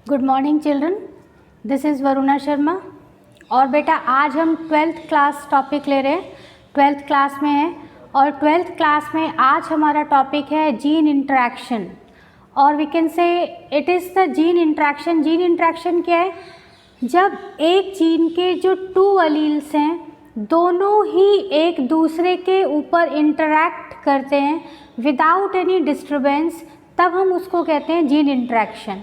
Good morning children, this is Varuna Sharma. और बेटा आज हम 12th क्लास टॉपिक ले रहे हैं, 12th क्लास में है। और 12th क्लास में आज हमारा टॉपिक है जीन इंटरेक्शन, और we can say it is the gene interaction. Gene interaction क्या है? जब एक जीन के जो 2 अलील्स हैं दोनों ही एक दूसरे के ऊपर इंटरैक्ट करते हैं विदाउट एनी डिस्टर्बेंस, तब हम उसको कहते हैं जीन इंटरेक्शन।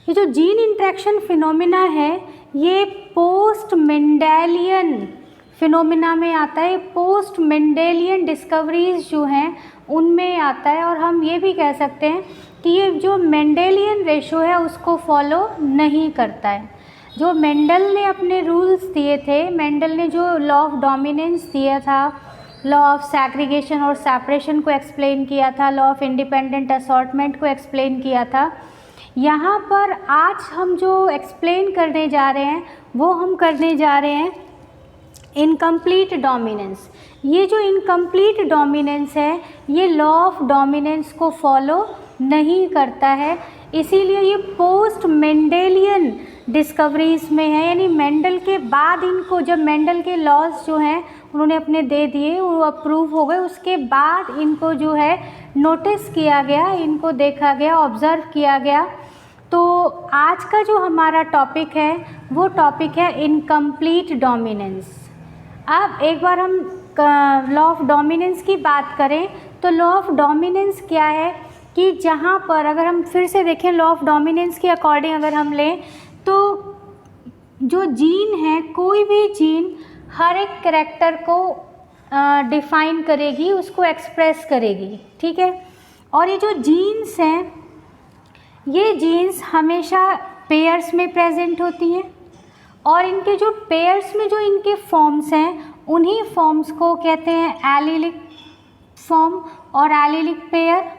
ये जो जीन इंटरेक्शन फिनोमिना है ये पोस्ट मेंडेलियन फिनोमिना में आता है, पोस्ट मेंडेलियन डिस्कवरीज जो हैं उनमें आता है। और हम ये भी कह सकते हैं कि ये जो मेंडेलियन रेशो है उसको फॉलो नहीं करता है। जो मेंडल ने अपने रूल्स दिए थे, मेंडल ने जो लॉ ऑफ डोमिनेंस दिया था, लॉ ऑफ सेग्रीगेशन और सेपरेशन को एक्सप्लेन किया था, लॉ ऑफ इंडिपेंडेंट असॉर्टमेंट को एक्सप्लेन किया था, यहाँ पर आज हम जो एक्सप्लेन करने जा रहे हैं वो हम करने जा रहे हैं इनकम्प्लीट डोमिनेंस। ये जो इनकम्प्लीट डोमिनेंस है ये लॉ ऑफ डोमिनेंस को फॉलो नहीं करता है, इसीलिए ये पोस्ट मेंडेलियन डिस्कवरीज में है। यानी मेंडल के बाद इनको, जब मेंडल के लॉज जो हैं उन्होंने अपने दे दिए, वो अप्रूव हो गए, उसके बाद इनको जो है नोटिस किया गया, इनको देखा गया, ऑब्ज़र्व किया गया। तो आज का जो हमारा टॉपिक है वो टॉपिक है इनकम्प्लीट डोमिनेंस। अब एक बार हम लॉ ऑफ डोमिनेंस की बात करें तो लॉ ऑफ डोमिनेंस क्या है कि जहाँ पर अगर हम फिर से देखें लॉ ऑफ डोमिनेंस के अकॉर्डिंग अगर हम लें तो जो जीन है, कोई भी जीन हर एक कैरेक्टर को डिफाइन करेगी, उसको एक्सप्रेस करेगी, ठीक है। और ये जो जीन्स हैं ये जीन्स हमेशा पेयर्स में प्रेजेंट होती हैं, और इनके जो पेयर्स में जो इनके फॉर्म्स हैं उन्हीं फॉर्म्स को कहते हैं एलीलिक फॉर्म और एलीलिक पेयर।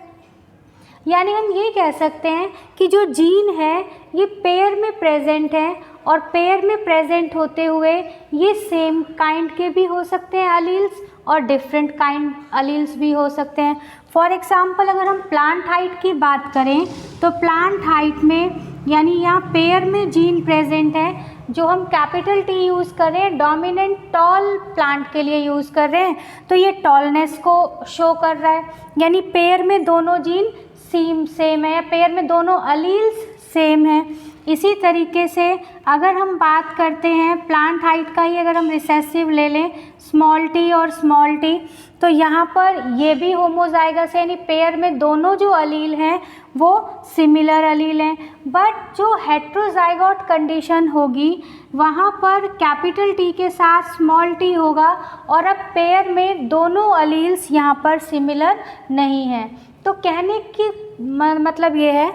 यानी हम ये कह सकते हैं कि जो जीन है ये पेयर में प्रेजेंट है, और पेयर में प्रेजेंट होते हुए ये सेम काइंड के भी हो सकते हैं अलील्स और डिफरेंट काइंड अलील्स भी हो सकते हैं। फॉर एग्जांपल अगर हम प्लांट हाइट की बात करें तो प्लांट हाइट में यानी यहाँ पेयर में जीन प्रेजेंट है, जो हम कैपिटल टी यूज़ कर रहे हैं डोमिनेंट टॉल प्लांट के लिए यूज़ कर रहे हैं, तो ये टॉलनेस को शो कर रहा है। यानी पेयर में दोनों जीन सेम है, पेयर में दोनों अलील्स सेम है। इसी तरीके से अगर हम बात करते हैं प्लांट हाइट का ही, अगर हम रिसेसिव ले लें स्मॉल टी और स्मॉल टी, तो यहाँ पर ये भी होमोजाइगस है, यानी पेयर में दोनों जो अलील हैं वो सिमिलर अलील हैं। बट जो हेट्रोजाइगोट कंडीशन होगी वहाँ पर कैपिटल टी के साथ स्मॉल टी होगा, और अब पेयर में दोनों अलील्स यहाँ पर सिमिलर नहीं हैं। तो कहने की मतलब ये है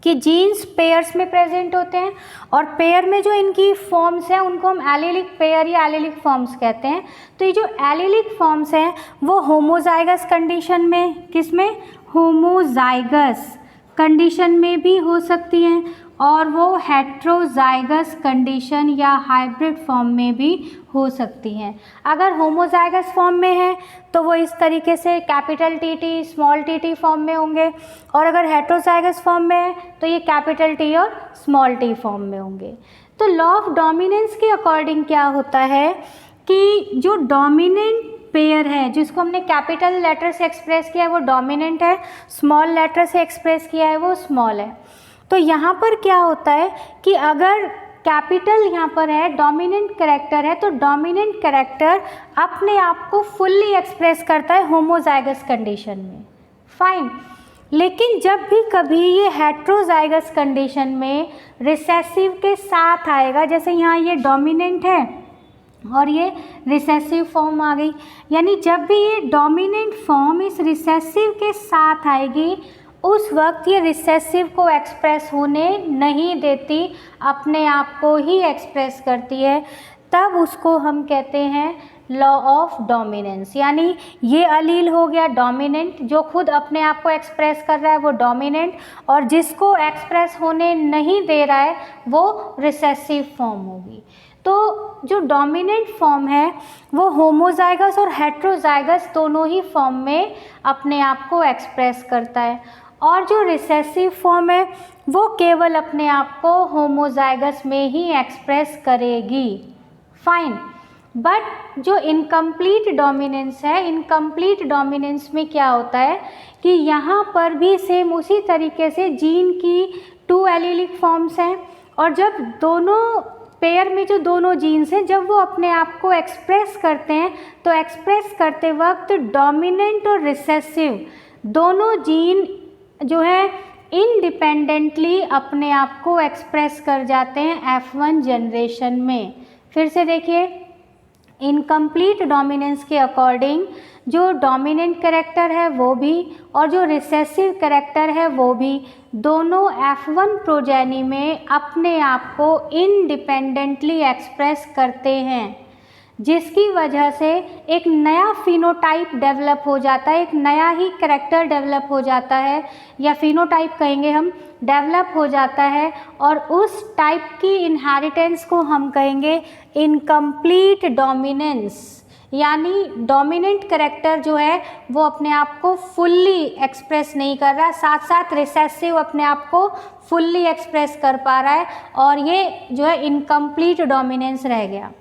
कि जीन्स पेयर्स में प्रेजेंट होते हैं, और पेयर में जो इनकी फॉर्म्स हैं उनको हम एलीलिक पेयर या एलीलिक फॉर्म्स कहते हैं। तो ये जो एलीलिक फॉर्म्स हैं वो होमोजाइगस कंडीशन में, किसमें? होमोजाइगस कंडीशन में भी हो सकती हैं, और वो हेट्रोजाइगस कंडीशन या हाइब्रिड फॉर्म में भी हो सकती हैं। अगर होमोजाइगस फॉर्म में है तो वो इस तरीके से capital T T small T T form में होंगे, और अगर हेट्रोजाइगस फॉर्म में है तो ये कैपिटल टी और स्मॉल टी फॉर्म में होंगे। तो लॉ ऑफ डोमिनेंस के अकॉर्डिंग क्या होता है कि जो डोमिनेंट पेयर है जिसको हमने कैपिटल लेटर से एक्सप्रेस किया है वो डोमिनेंट है, स्मॉल लेटर से एक्सप्रेस किया है वो स्मॉल है। तो यहाँ पर क्या होता है कि अगर कैपिटल यहाँ पर है, डोमिनेंट कैरेक्टर है, तो डोमिनेंट कैरेक्टर अपने आप को फुल्ली एक्सप्रेस करता है होमोजाइगस कंडीशन में, फाइन। लेकिन जब भी कभी ये हेट्रोजाइगस कंडीशन में रिसेसिव के साथ आएगा, जैसे यहाँ ये डोमिनेंट है और ये रिसेसिव फॉर्म आ गई, यानी जब भी ये डोमिनेंट फॉर्म इस रिसेसिव के साथ आएगी उस वक्त ये रिसेसिव को एक्सप्रेस होने नहीं देती, अपने आप को ही एक्सप्रेस करती है, तब उसको हम कहते हैं लॉ ऑफ डोमिनेंस। यानी ये अलील हो गया डोमिनेंट, जो खुद अपने आप को एक्सप्रेस कर रहा है वो डोमिनेंट, और जिसको एक्सप्रेस होने नहीं दे रहा है वो रिसेसिव फॉर्म होगी। तो जो डोमिनेंट फॉर्म है वो होमोजाइगस और हेट्रोजाइगस दोनों ही फॉर्म में अपने आप को एक्सप्रेस करता है। और जो रिसेसिव फॉर्म है वो केवल अपने आप को होमोजाइगस में ही एक्सप्रेस करेगी। फाइन। बट जो इनकम्प्लीट डोमिनेंस है, इनकम्प्लीट डोमिनेंस में क्या होता है कि यहाँ पर भी सेम उसी तरीके से जीन की 2 एलीलिक फॉर्म्स हैं, और जब दोनों पेयर में जो दोनों जीन्स हैं जब वो अपने आप को एक्सप्रेस करते हैं तो एक्सप्रेस करते वक्त डोमिनेंट और रिसेसिव दोनों जीन जो है इंडिपेंडेंटली अपने आप को एक्सप्रेस कर जाते हैं F1 जनरेशन में। फिर से देखिए, इनकम्प्लीट डोमिनेंस के अकॉर्डिंग जो डोमिनेंट कैरेक्टर है वो भी और जो रिसेसिव कैरेक्टर है वो भी दोनों F1 प्रोजेनी में अपने आप को इंडिपेंडेंटली एक्सप्रेस करते हैं, जिसकी वजह से एक नया फिनोटाइप डेवलप हो जाता है, एक नया ही कैरेक्टर डेवलप हो जाता है, या फिनोटाइप कहेंगे हम, डेवलप हो जाता है, और उस टाइप की इनहेरिटेंस को हम कहेंगे इनकम्प्लीट डोमिनेंस। यानी डोमिनेंट कैरेक्टर जो है वो अपने आप को फुल्ली एक्सप्रेस नहीं कर रहा, साथ साथ रिसेसिव अपने आप को फुल्ली एक्सप्रेस कर पा रहा है, और ये जो है इनकम्प्लीट डोमिनेंस रह गया।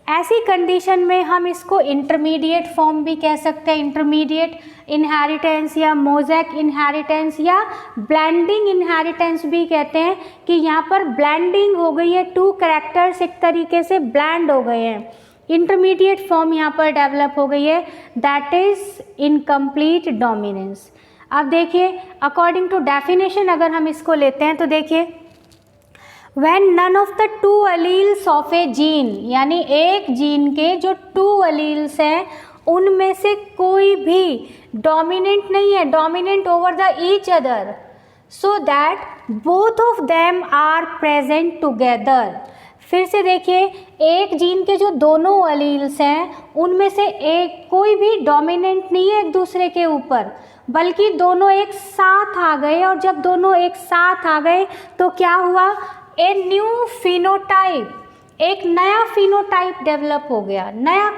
ऐसी कंडीशन में हम इसको इंटरमीडिएट फॉर्म भी कह सकते हैं, इंटरमीडिएट इनहेरिटेंस या मोज़ेक इनहेरिटेंस या ब्लेंडिंग इनहेरिटेंस भी कहते हैं, कि यहाँ पर ब्लेंडिंग हो गई है, 2 कैरेक्टर्स एक तरीके से ब्लेंड हो गए हैं, इंटरमीडिएट फॉर्म यहाँ पर डेवलप हो गई है, दैट इज़ इनकम्प्लीट डोमिनेंस। अब देखिए, अकॉर्डिंग टू डेफिनेशन अगर हम इसको लेते हैं तो देखिए, when none of the 2 alleles of a gene, यानी एक जीन के जो 2 alleles हैं उनमें से कोई भी डोमिनेंट नहीं है, dominant over the each other, so that both of them are present together. फिर से देखिए, एक जीन के जो दोनों अलील्स हैं उनमें से एक कोई भी डोमिनेंट नहीं है एक दूसरे के ऊपर, बल्कि दोनों एक साथ आ गए, और जब दोनों एक साथ आ गए तो क्या हुआ, ए न्यू फिनोटाइप, एक नया फिनोटाइप डेवलप हो गया, नया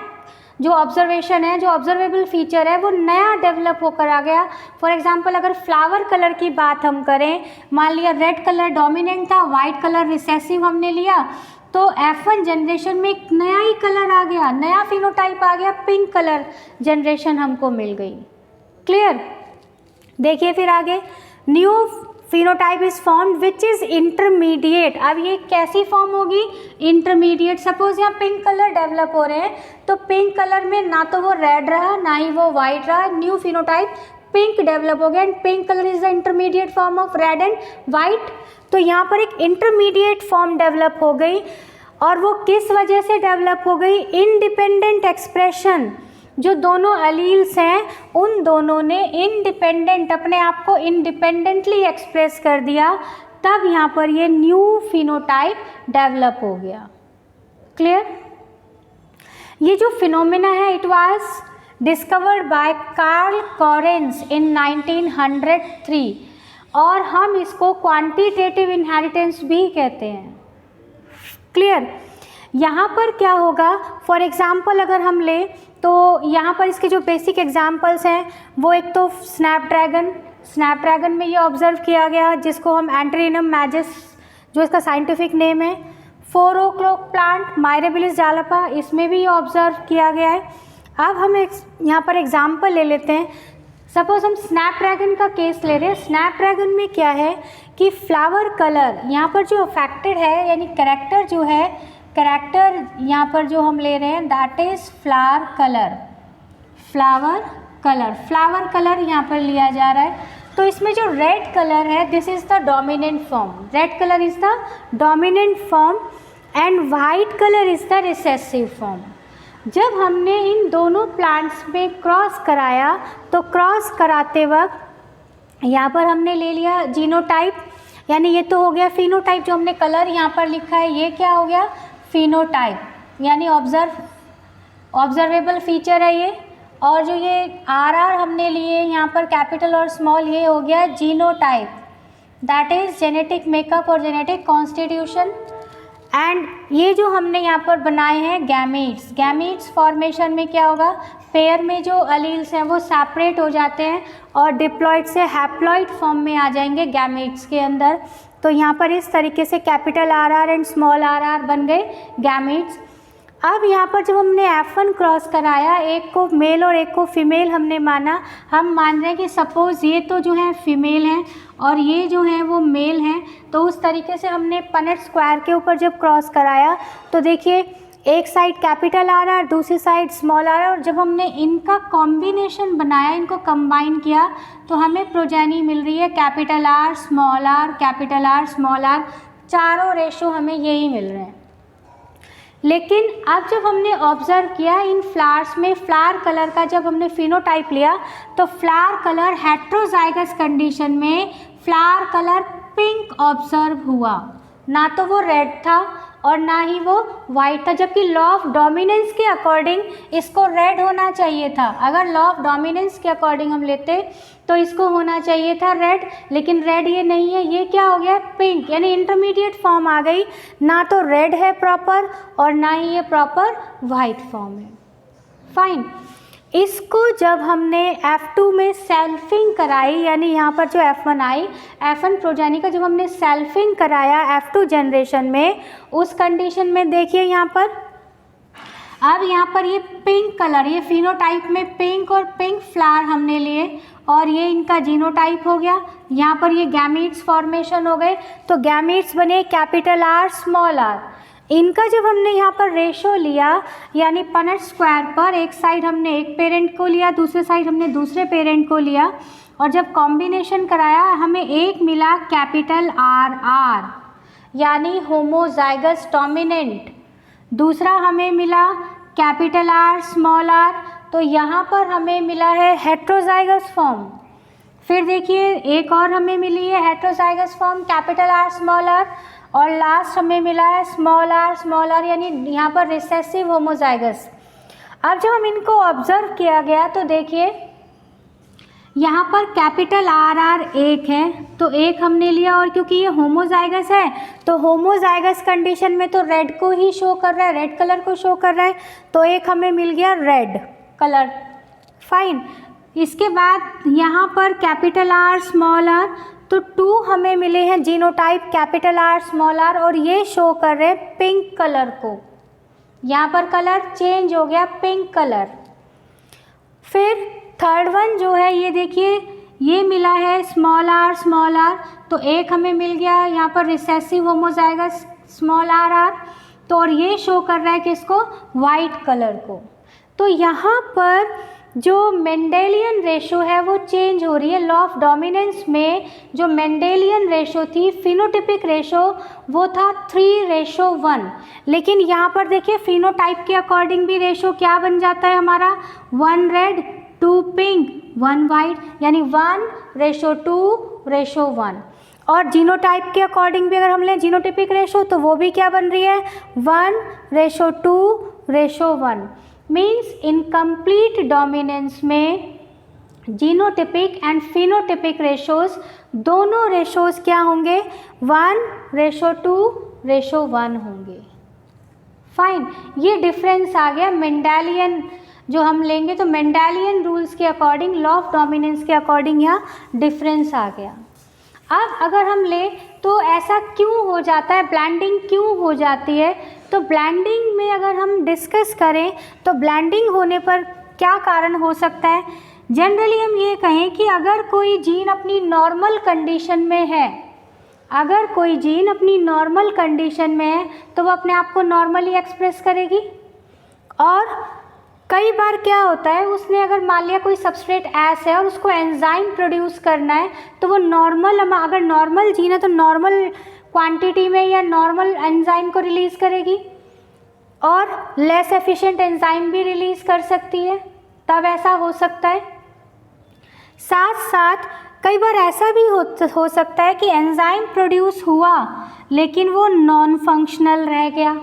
जो ऑब्जर्वेशन है, जो ऑब्जर्वेबल फीचर है वो नया डेवलप होकर आ गया। फॉर एग्जांपल अगर फ्लावर कलर की बात हम करें, मान लिया रेड कलर डोमिनेंट था, वाइट कलर रिसेसिव हमने लिया, तो F1 जनरेशन में एक नया ही कलर आ गया, नया फिनोटाइप आ गया, पिंक कलर जनरेशन हमको मिल गई। क्लियर? देखिए फिर आगे, new phenotype is formed which is intermediate. अब ये कैसी फॉर्म होगी, इंटरमीडिएट। सपोज यहाँ पिंक कलर डेवलप हो रहे हैं, तो पिंक कलर में ना तो वो रेड रहा ना ही वो वाइट रहा, न्यू फिनोटाइप पिंक डेवलप हो गया, and pink colour is the intermediate form of red and white. तो यहाँ पर एक इंटरमीडिएट फॉर्म डेवलप हो गई, और वो किस वजह से डेवलप हो गई, इंडिपेंडेंट एक्सप्रेशन। जो दोनों अलील्स हैं उन दोनों ने इंडिपेंडेंट अपने आप को इंडिपेंडेंटली एक्सप्रेस कर दिया, तब यहाँ पर ये न्यू फिनोटाइप डेवलप हो गया। क्लियर? ये जो फिनोमेना है it was discovered by Karl Correns in 1903, और हम इसको क्वांटिटेटिव इनहेरिटेंस भी कहते हैं। क्लियर? यहाँ पर क्या होगा, फॉर एग्जाम्पल अगर हम ले तो यहाँ पर इसके जो बेसिक एग्जाम्पल्स हैं वो एक तो स्नैपड्रैगन में ये ऑब्ज़र्व किया गया, जिसको हम एंटेरिनम मैजस जो इसका साइंटिफिक नेम है, 4 o'clock प्लांट माइरेबिलिस जालपा, इसमें भी ये ऑब्ज़र्व किया गया है। अब हम यहाँ पर एग्जाम्पल ले लेते हैं। सपोज हम स्नैपड्रैगन का केस ले रहे हैं। स्नैपड्रैगन में क्या है कि फ्लावर कलर यहाँ पर जो अफेक्टेड है, यानी करेक्टर जो है, करेक्टर यहाँ पर जो हम ले रहे हैं दैट इज़ फ्लावर कलर यहाँ पर लिया जा रहा है। तो इसमें जो रेड कलर है this is the dominant form, red colour is the dominant form and white colour is the recessive form. जब हमने इन दोनों प्लांट्स में क्रॉस कराया तो क्रॉस कराते वक्त यहाँ पर हमने ले लिया जीनोटाइप, यानी ये तो हो गया फिनोटाइप, जो हमने कलर यहाँ पर लिखा है ये क्या हो गया, फिनोटाइप, यानी ऑब्जर्वेबल फीचर है ये। और जो ये RR हमने लिए यहाँ पर कैपिटल और स्मॉल, ये हो गया genotype, that is genetic makeup और जेनेटिक कॉन्स्टिट्यूशन। एंड ये जो हमने यहाँ पर बनाए हैं गैमीट्स, गैमीट्स फॉर्मेशन में क्या होगा, पेयर में जो अलील्स हैं वो सेपरेट हो जाते हैं और डिप्लॉइड से हैप्लॉइड फॉर्म में आ जाएंगे गैमीट्स के अंदर। तो यहाँ पर इस तरीके से capital R R and small R R बन गए गैमीट्स। अब यहाँ पर जब हमने F1 क्रॉस कराया, एक को मेल और एक को फीमेल हमने माना, हम मान रहे हैं कि सपोज़ ये तो जो है फीमेल हैं और ये जो है वो मेल हैं, तो उस तरीके से हमने पनेट स्क्वायर के ऊपर जब क्रॉस कराया तो देखिए एक साइड कैपिटल आर आर, दूसरी साइड स्मॉल आर आर, और जब हमने इनका कॉम्बिनेशन बनाया, इनको कंबाइन किया, तो हमें प्रोजेनी मिल रही है capital R small R, capital R small R, चारों रेशो हमें यही मिल रहे हैं। लेकिन अब जब हमने ऑब्ज़र्व किया इन फ्लावर्स में, फ्लावर कलर का जब हमने फिनोटाइप लिया तो फ्लावर कलर हेट्रोजाइगस कंडीशन में फ्लावर कलर पिंक ऑब्जर्व हुआ, ना तो वो रेड था और ना ही वो वाइट था, जबकि लॉ ऑफ डोमिनेंस के अकॉर्डिंग इसको रेड होना चाहिए था। अगर लॉ ऑफ डोमिनेंस के अकॉर्डिंग हम लेते तो इसको होना चाहिए था रेड, लेकिन रेड ये नहीं है, ये क्या हो गया पिंक, यानी इंटरमीडिएट फॉर्म आ गई, ना तो रेड है प्रॉपर और ना ही ये प्रॉपर वाइट फॉर्म है। फाइन, इसको जब हमने F2 में सेल्फिंग कराई, यानी यहाँ पर जो F1 आई, F1 प्रोजेनी का जब हमने सेल्फिंग कराया F2 जनरेशन में, उस कंडीशन में देखिए यहाँ पर, अब यहाँ पर ये पिंक कलर, ये फिनोटाइप में पिंक और पिंक फ्लावर हमने लिए और ये इनका जीनोटाइप हो गया। यहाँ पर ये गैमीट्स फॉर्मेशन हो गए, तो गैमीट्स बने कैपिटल आर स्मॉल आर। इनका जब हमने यहाँ पर रेशो लिया, यानी पनेट स्क्वायर पर एक साइड हमने एक पेरेंट को लिया, दूसरे साइड हमने दूसरे पेरेंट को लिया, और जब कॉम्बिनेशन कराया हमें एक मिला कैपिटल आर आर, यानी होमोजाइगस डोमिनेंट, दूसरा हमें मिला कैपिटल आर स्मॉल आर, तो यहाँ पर हमें मिला है हेट्रोजाइगस फॉर्म। फिर देखिए एक और हमें मिली है heterozygous form capital R small R, और लास्ट हमें मिला है स्मॉल आर, यानी यहाँ पर रिसेसिव होमोजाइगस। अब जब हम इनको ऑब्जर्व किया गया तो देखिए यहाँ पर कैपिटल आर आर एक है, तो एक हमने लिया, और क्योंकि ये होमोजाइगस है तो होमोजाइगस कंडीशन में तो रेड को ही शो कर रहा है, रेड कलर को शो कर रहा है, तो एक हमें मिल गया रेड कलर। फाइन, इसके बाद यहाँ पर कैपिटल आर स्मॉल आर, तो 2 हमें मिले हैं genotype capital R small R, और ये शो कर रहे हैं पिंक कलर को, यहाँ पर कलर चेंज हो गया पिंक कलर। फिर थर्ड वन जो है ये देखिए, ये मिला है स्मॉल आर, तो एक हमें मिल गया यहाँ पर recessive homozygous small R R, तो और ये शो कर रहा है किसको, वाइट कलर को। तो यहाँ पर जो मेंडेलियन रेशो है वो चेंज हो रही है। लॉ ऑफ डोमिनेंस में जो मेंडेलियन रेशो थी, फिनोटिपिक रेशो, वो था 3:1, लेकिन यहाँ पर देखिए फिनोटाइप के अकॉर्डिंग भी रेशो क्या बन जाता है हमारा, 1 रेड 2 पिंक 1 वाइट, यानी 1:2:1। और जीनोटाइप के अकॉर्डिंग भी अगर हम लें जीनोटिपिक रेशो, तो वो भी क्या बन रही है 1:2:1। मीन्स इन कंप्लीट डोमिनेंस में जीनोटिपिक एंड फिनोटिपिक रेशोज़, दोनों रेशोज़ क्या होंगे 1:2:1 होंगे। फाइन, ये डिफरेंस आ गया मेंडेलियन जो हम लेंगे, तो मेंडेलियन रूल्स के अकॉर्डिंग, लॉ ऑफ डोमिनेंस के अकॉर्डिंग यहाँ डिफरेंस आ गया। अब अगर हम लें तो ऐसा क्यों हो जाता है, ब्लेंडिंग क्यों हो जाती है, तो ब्लेंडिंग में अगर हम डिस्कस करें तो ब्लेंडिंग होने पर क्या कारण हो सकता है। जनरली हम ये कहें कि अगर कोई जीन अपनी नॉर्मल कंडीशन में है, अगर कोई जीन अपनी नॉर्मल कंडीशन में है तो वो अपने आप को नॉर्मली एक्सप्रेस करेगी, और कई बार क्या होता है, उसने अगर मान लिया कोई सबस्ट्रेट एस है और उसको एंजाइम प्रोड्यूस करना है, तो वो नॉर्मल, अगर नॉर्मल जीन है तो नॉर्मल क्वांटिटी में या नॉर्मल एंजाइम को रिलीज़ करेगी, और लेस एफिशिएंट एंजाइम भी रिलीज़ कर सकती है, तब ऐसा हो सकता है। साथ साथ कई बार ऐसा भी हो सकता है कि एंजाइम प्रोड्यूस हुआ लेकिन वो नॉन फंक्शनल रह गया,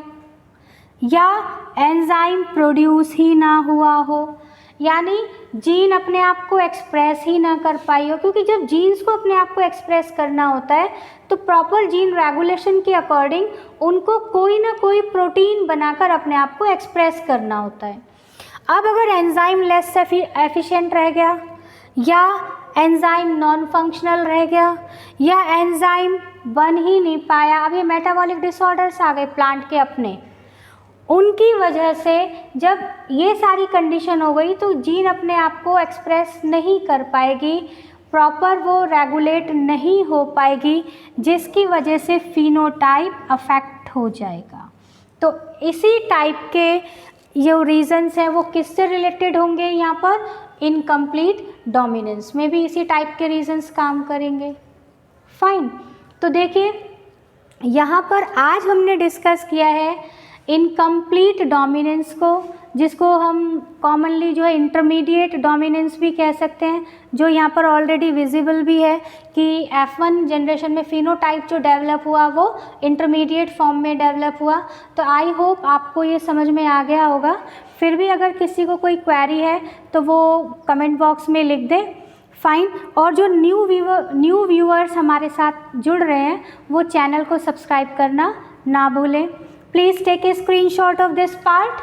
या एंजाइम प्रोड्यूस ही ना हुआ हो। यानी जीन अपने आप को एक्सप्रेस ही ना कर पाई हो, क्योंकि जब जीन्स को अपने आप को एक्सप्रेस करना होता है तो प्रॉपर जीन रेगुलेशन के अकॉर्डिंग उनको कोई ना कोई प्रोटीन बनाकर अपने आप को एक्सप्रेस करना होता है। अब अगर एंजाइम लेस एफिशिएंट रह गया, या एंजाइम नॉन फंक्शनल रह गया, या एंजाइम बन ही नहीं पाया, अब ये मेटाबॉलिक डिसऑर्डर्स आ गए प्लांट के अपने, उनकी वजह से जब ये सारी कंडीशन हो गई तो जीन अपने आप को एक्सप्रेस नहीं कर पाएगी, प्रॉपर वो रेगुलेट नहीं हो पाएगी, जिसकी वजह से फिनोटाइप अफेक्ट हो जाएगा। तो इसी टाइप के जो रीजंस हैं वो किससे रिलेटेड होंगे, यहाँ पर इनकम्प्लीट डोमिनेंस में भी इसी टाइप के रीजंस काम करेंगे। फाइन, तो देखिए यहाँ पर आज हमने डिस्कस किया है इनकम्प्लीट डोमिनेंस को, जिसको हम कॉमनली जो है इंटरमीडिएट डोमिनेंस भी कह सकते हैं, जो यहाँ पर ऑलरेडी विजिबल भी है कि F1 जनरेशन में फिनोटाइप जो डेवलप हुआ वो इंटरमीडिएट फॉर्म में डेवलप हुआ। तो आई होप आपको ये समझ में आ गया होगा। फिर भी अगर किसी को कोई क्वेरी है तो वो कमेंट बॉक्स में लिख दे। फाइन, और जो न्यू व्यूअर्स हमारे साथ जुड़ रहे हैं वो चैनल को सब्सक्राइब करना ना भूलें। Please take a screenshot of this part